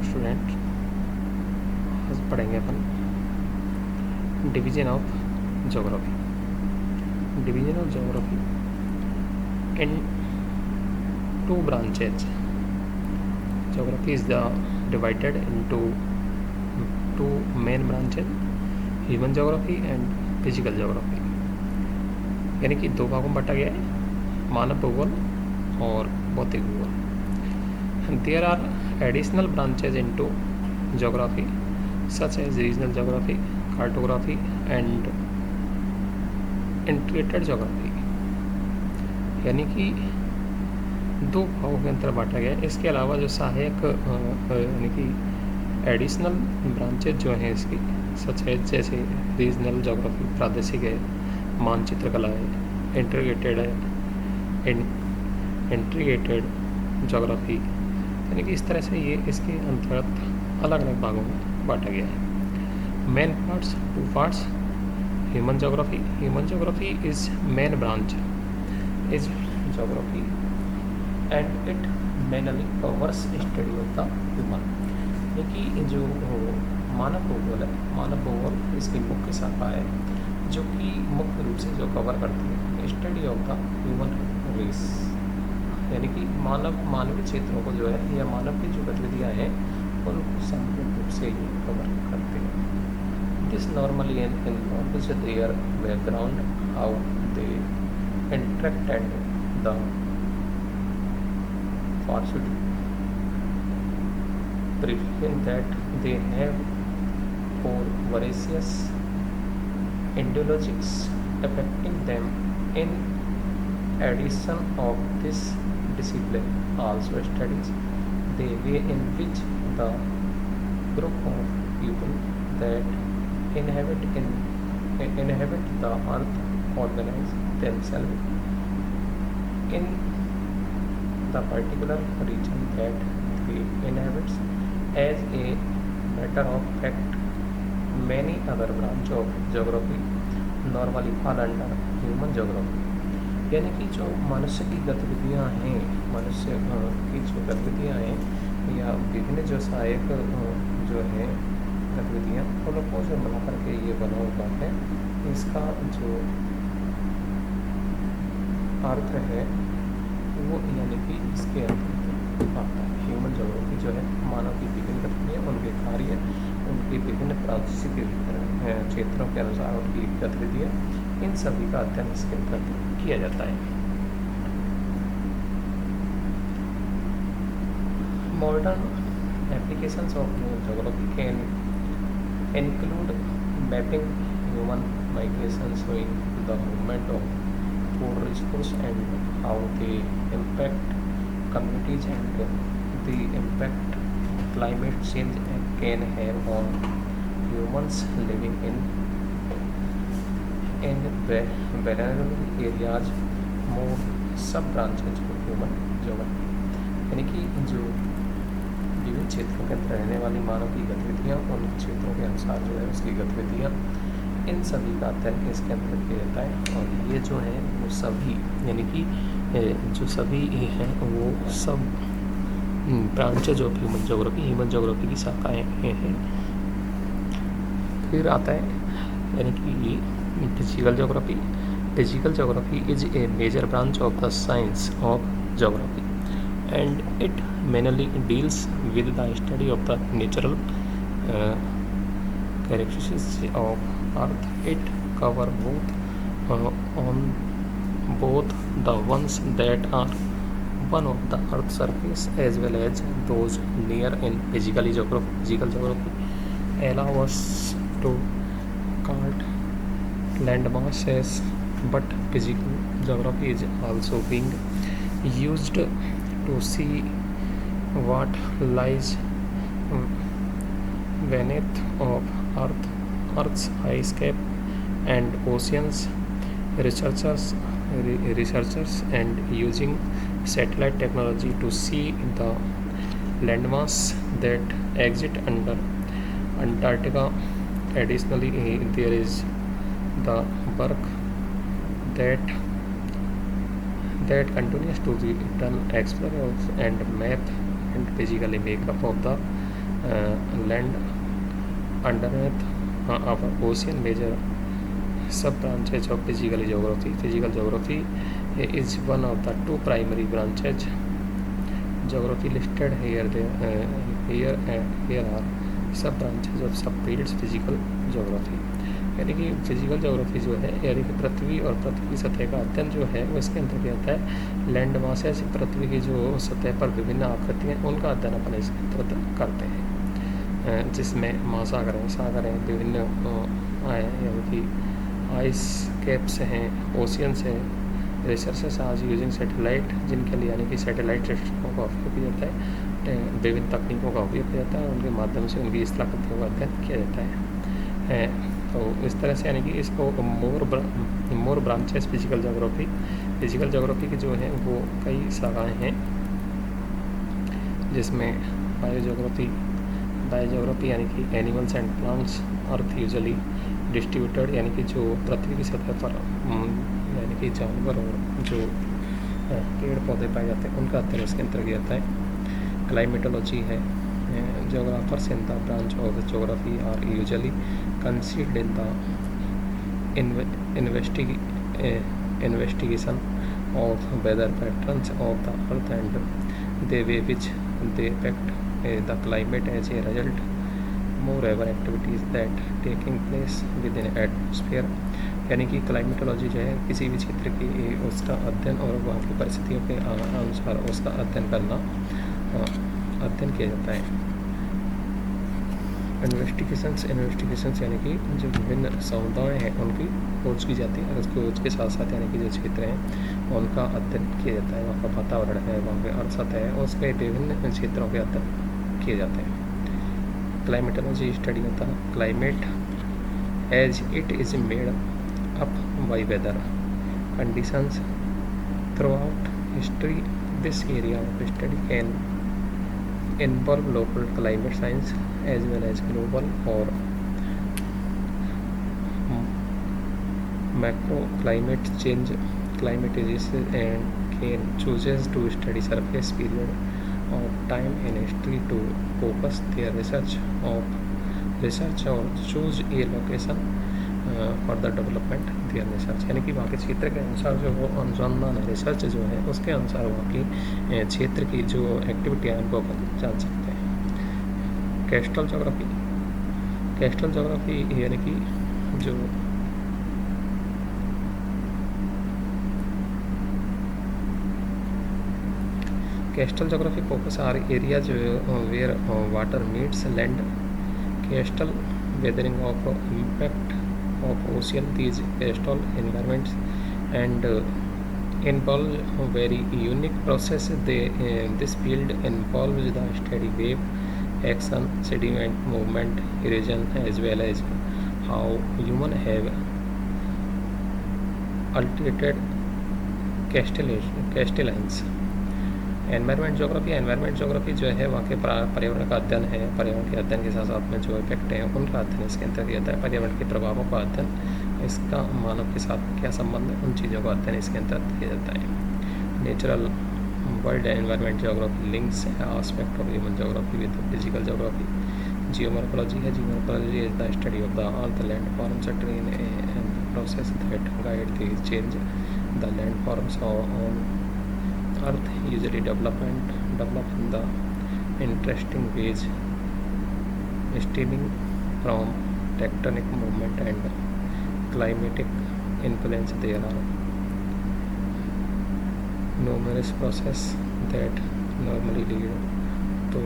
Student, आज पढ़ेंगे अपन division of geography. Division of geography in two branches. Geography is divided into two main branches, human geography and physical geography। यानी कि दो भागों में बांटा गया है, मानव भूगोल और भौतिक भूगोल। There are additional branches into geography such as regional geography, cartography and integrated geography। यानी कि दो भागों के अंतर बांटा गया है। इसके अलावा जो सहायक यानी कि एडिशनल ब्रांचेज जो हैं इसकी सच है, जैसे रीजनल ज्योग्राफी प्रादेशिक है, मानचित्र कला है, इंटीग्रेटेड है, इंटीग्रेटेड ज्योग्राफी, यानी कि इस तरह से ये इसके अंतर्गत अलग अलग भागों में बांटा गया है। Main parts, two parts. Human geography is main branch is geography and it mainly covers study of the human। यानी जो मानव भूगोल है, मानव भूगोल इसकी मुख्य शाखा है जो कि मुख्य रूप से जो कवर करती है study of the human race, यानी कि मानवीय क्षेत्रों को जो है या मानव की जो गतिविधियाँ हैं उनको सामान्य रूप से ये कवर करते हैं। This normally involves their background, how they interact and the pursuit, preferring that they have for various ideologies affecting them. In addition of this discipline also studies the way in which the group of people that inhabit the earth organize themselves in the particular region that they inhabit. As a matter of fact, many other branches of geography normally fall under human geography। यानी कि जो मनुष्य की गतिविधियाँ हैं, मनुष्य की जो गतिविधियाँ हैं या विभिन्न जो सहायक जो है गतिविधियाँ उनको जो मिला करके ये बना हुआ है, इसका जो अर्थ है वो यानी कि इसके अंतर्गत आता है। ह्यूमन ज्योग्राफी जो है मानव की विभिन्न गतिविधियाँ, उनके कार्य, उनकी विभिन्न प्रादेशिक क्षेत्रों के अनुसार उनकी गतिविधियाँ, इन सभी का अध्ययन इसके अंतर्गत किया जाता है। Modern applications of geography can include mapping human migration, showing the movement of food resource and how they impact communities and the impact climate change can have on humans living in vulnerable areas। more sub branches of human geography, यानी कि जो विभिन्न क्षेत्रों के अंदर रहने वाली मानव की गतिविधियाँ, उन क्षेत्रों के अनुसार जो है उसकी गतिविधियाँ, इन सभी का अध्ययन इसके अंदर किया जाता है। और ये जो है वो सभी यानी कि जो सभी हैं वो सब ब्रांचेज ऑफ ह्यूमन ज्योग्राफी की शाखाएँ हैं। फिर आता है यानी कि physical geography is a major branch of the science of geography and it mainly deals with the study of the natural characteristics of earth। it cover both the ones that are one of the earth surface as well as those near in physical geography allow us to count land masses, but physical geography is also being used to see what lies beneath of Earth's ice cap and oceans। Researchers and using satellite technology to see the landmass that exist under Antarctica। Additionally, there is the work that continues to be done explore and map and physically make up of the land underneath our ocean. Major sub branches of physical geography. Physical geography is one of the two primary branches. Geography listed here. Here are सब branches of सब fields physical geography, यानी कि physical geography जो है यानी कि पृथ्वी और पृथ्वी की सतह का अध्ययन जो है वो इसके अंतर्गत आता है। लैंड मासेस, पृथ्वी की जो सतह पर विभिन्न आकृतियाँ उनका अध्ययन अपन इसके अंतर्गत करते हैं, जिसमें महासागर हैं, सागर हैं, विभिन्न यानी कि आइस कैप्स हैं, ओशियंस हैं। रिसर्चेस आज यूजिंग सैटेलाइट, जिनके लिए यानी कि सैटेलाइट सिस्टमों का उपयोग किया जाता है, विभिन्न तकनीकों का उपयोग किया जाता है, उनके माध्यम से उनकी स्थलाकृतियों का अध्ययन किया जाता है। तो इस तरह से यानी कि इसको more branches physical geography. Physical geography की जो है वो कई शाखाएँ हैं, जिसमें बायोजोग्राफी यानी कि animals and plants, earth usually distributed, यानी कि जो पृथ्वी की सतह पर यानी कि जानवर और जो पेड़ पौधे पाए जाते हैं उनका अध्ययन इसके अंतर्गत आता है। क्लाइमेटोलॉजी है। Geographers in the branch of geography are usually considered in the investigation of weather patterns of the earth and the way which they affect the climate as a result. More activities that taking place within atmosphere, यानी कि climatology जो है किसी भी क्षेत्र की उसका अध्ययन और वहाँ की परिस्थितियों के अनुसार उसका अध्ययन किया जाता है। इन्वेस्टिगेशंस यानी कि जो विभिन्न समुदाय हैं उनकी खोज की जाती है, और उसकी खोज के साथ साथ यानी कि जो क्षेत्र हैं उनका अध्ययन किया जाता है, वहाँ का वातावरण है, वहाँ के अर्थ सतह है, उसके विभिन्न क्षेत्रों के अध्ययन किए जाते हैं। क्लाइमेटोलॉजी स्टडी होता है climate as it is made up by weather conditions throughout history. This area of study can involve local climate science as well as global और macro climate change climatologists and can chooses to study surface period of time in history to focus their research or choose a location for the development their research, यानी कि वहाँ के क्षेत्र के अनुसार जो वो अनुसंधान है, रिसर्च जो है उसके अनुसार वहाँ की क्षेत्र की जो एक्टिविटी है उनको अपन जान सकते हैं। कोस्टल जोग्राफी यानी कि जो coastal geography focus are area जो where water meets land. Coastal weathering of impact of ocean these coastal environments and involve very unique process. This field involves the steady wave action, sediment movement, erosion, as well as how human have altered coastlines. Environment geography जो है वहाँ के पर्यावरण का अध्ययन है। पर्यावरण के अध्ययन के साथ साथ में जो इफेक्ट हैं उनका अध्ययन इसके अंतर्गत आता है। पर्यावरण के प्रभावों का अध्ययन, इसका मानव के साथ क्या संबंध है, उन चीज़ों का अध्ययन इसके अंतर्गत किया जाता है। Natural world environment geography links aspect of human geography with physical geography. Geomorphology है। Geomorphology is the study of the earth land forms train and process that guide the change the land forms on Earth usually develop in the interesting ways stemming from tectonic movement and climatic influence. There are numerous processes that normally lead to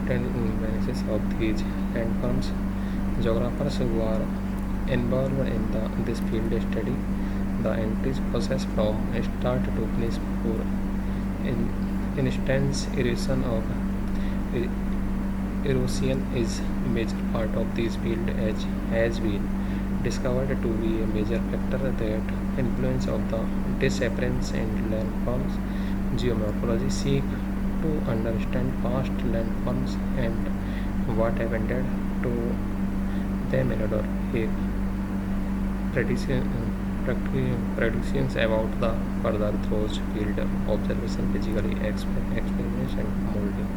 analysis of these landforms. Geographers who are involved in this field study the entire process from start to finish. For instance, erosion is a major part of this field as has been discovered to be a major factor that influence of the disappearance in landforms. Geomorphology seek to understand past landforms and what happened to them in order to predictions about the further through field observation, physically experiment and moulding.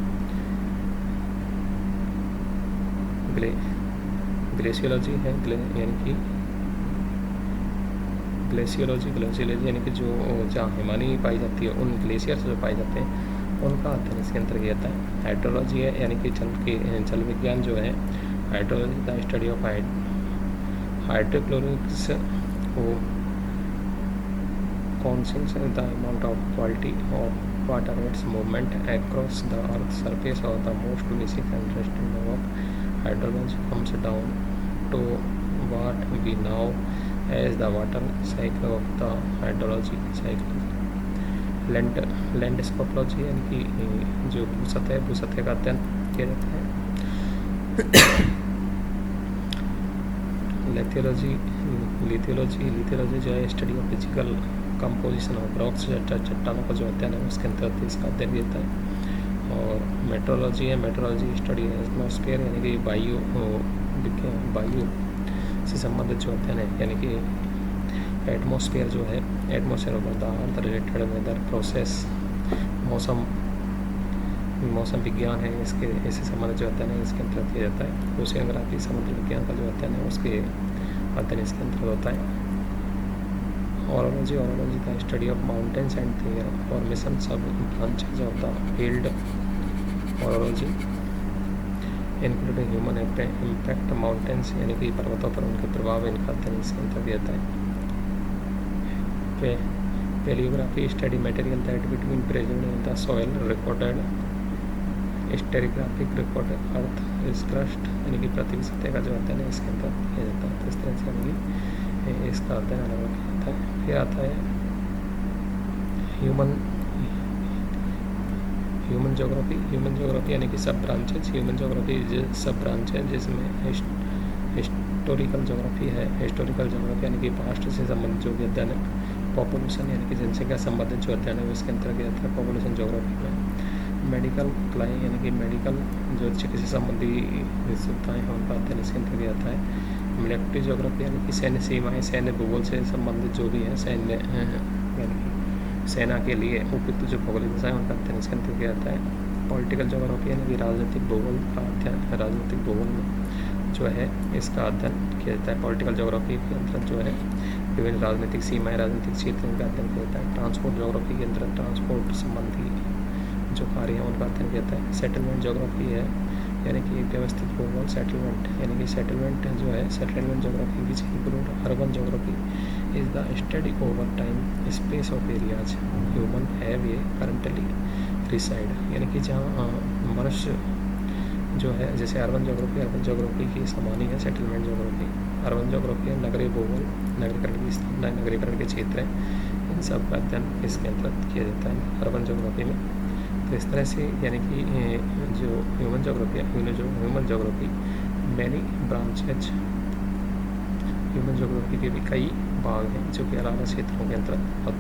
Glaciology है यानी कि glaciology यानी कि जो जहाँ हिमानी पाई जाती है, उन ग्लेशियर्स जो पाए जाते हैं उनका अध्ययन इसके अंतर्गत आता है। हाइड्रोलॉजी है यानी कि जल विज्ञान जो है। Hydrology the study of hydrologics concerns the amount of quality of water, its movement across the earth's surface, or the most basic understanding of hydrology comes down to what we know as the water cycle of the hydrology cycle. लैंडस्कोपोलॉजी यानी कि जो भूसतह का अध्ययन किया जाता है। लिथियोलॉजी जो है study of physical composition of rocks, चट्टानों का जो अध्ययन है उसके अंतर्गत इसका अध्ययन किया जाता है। और मेट्रोलॉजी है। मेट्रोलॉजी स्टडी एटमॉस्फेयर यानी कि वायु से संबंधित जो अध्ययन है, यानी कि एटमॉस्फेयर जो है, atmosphere of the earth related weather process, मौसम विज्ञान है, इससे संबंधित जो अध्ययन है इसके अंतर्गत किया जाता है। ओशियनोग्राफी समुद्र विज्ञान का जो अध्ययन है उसके अध्ययन इसके अंतर्गत होता है। Orology the study of mountains and their formation, sub branches of the field orology including human impact mountains, यानी कि पर्वतों पर उनके प्रभाव, इनका अध्ययन इसके अंतर्गत आता है। Paleography study material that between present in the soil recorded. Stratigraphic record earth is crust, यानी कि पृथ्वी सतह का जो अध्ययन है इसके अंतर्गत किया जाता है। तो इस तरह से यानी कि इसका अध्ययन अलग अलग किया जाता है। फिर आता है ह्यूमन जोग्राफी यानी कि सब ब्रांचेज। ह्यूमन जोग्राफी सब ब्रांच है जिसमें हिस्टोरिकल जोग्राफी है। हिस्टोरिकल जोग्राफी यानी कि पास्ट से संबंधित जो भी अध्ययन है। पॉपुलेशन यानी कि जनसंख्या संबंधित जो अध्ययन है इसके अंतर्गत आता है पॉपुलेशन जोग्राफी में। मेडिकल क्लाइम यानी कि मेडिकल जो चिकित्सा संबंधी सुविधाएँ हैं उनका अध्ययन इसके अंतर्गत आता है। मिलिट्री जोग्राफी यानी कि सैन्य सीमाएँ, सैन्य भूगोल से संबंधित जो भी है, सैन्य यानी कि सेना के लिए उपयुक्त जो भौगोलिक दिशाएँ उनका अध्ययन इसके अंतर्गत आता है। पॉलिटिकल जोग्राफी यानी कि राजनीतिक भूगोल का अध्ययन, राजनीतिक भूगोल में जो है इसका अध्ययन किया जाता है। पॉलिटिकल जोग्राफी के अंतर्गत जो है विभिन्न राजनीतिक सीमाएँ, राजनीतिक क्षेत्रों का अध्ययन किया जाता है। ट्रांसपोर्ट जोग्राफी के अंतर्गत ट्रांसपोर्ट संबंधी जो कार्य हैं उनका अध्ययन किया जाता है। सेटलमेंट जोग्राफी है यानी कि व्यवस्थित भूगोल। सेटलमेंट यानी कि सेटलमेंट जो है, settlement geography which include urban geography is the study over time space of areas human have a currently reside, यानी कि जहाँ मनुष्य जो है, जैसे अर्बन जोग्राफी की समान ही है सेटलमेंट जोग्राफी। अर्बन जोग्राफी है नगरीय भूगोल, नगरीकरण की स्थापना, नगरीकरण के क्षेत्र हैं, इन सब का अध्ययन इसके अंतर्गत किया जाता है अर्बन जोग्राफी में। तो इस तरह से यानी कि जो ह्यूमन जोग्राफी है, human geography many branches, human geography के भी कई भाग हैं जो कि अलग अलग क्षेत्रों के अंतर्गत होते हैं।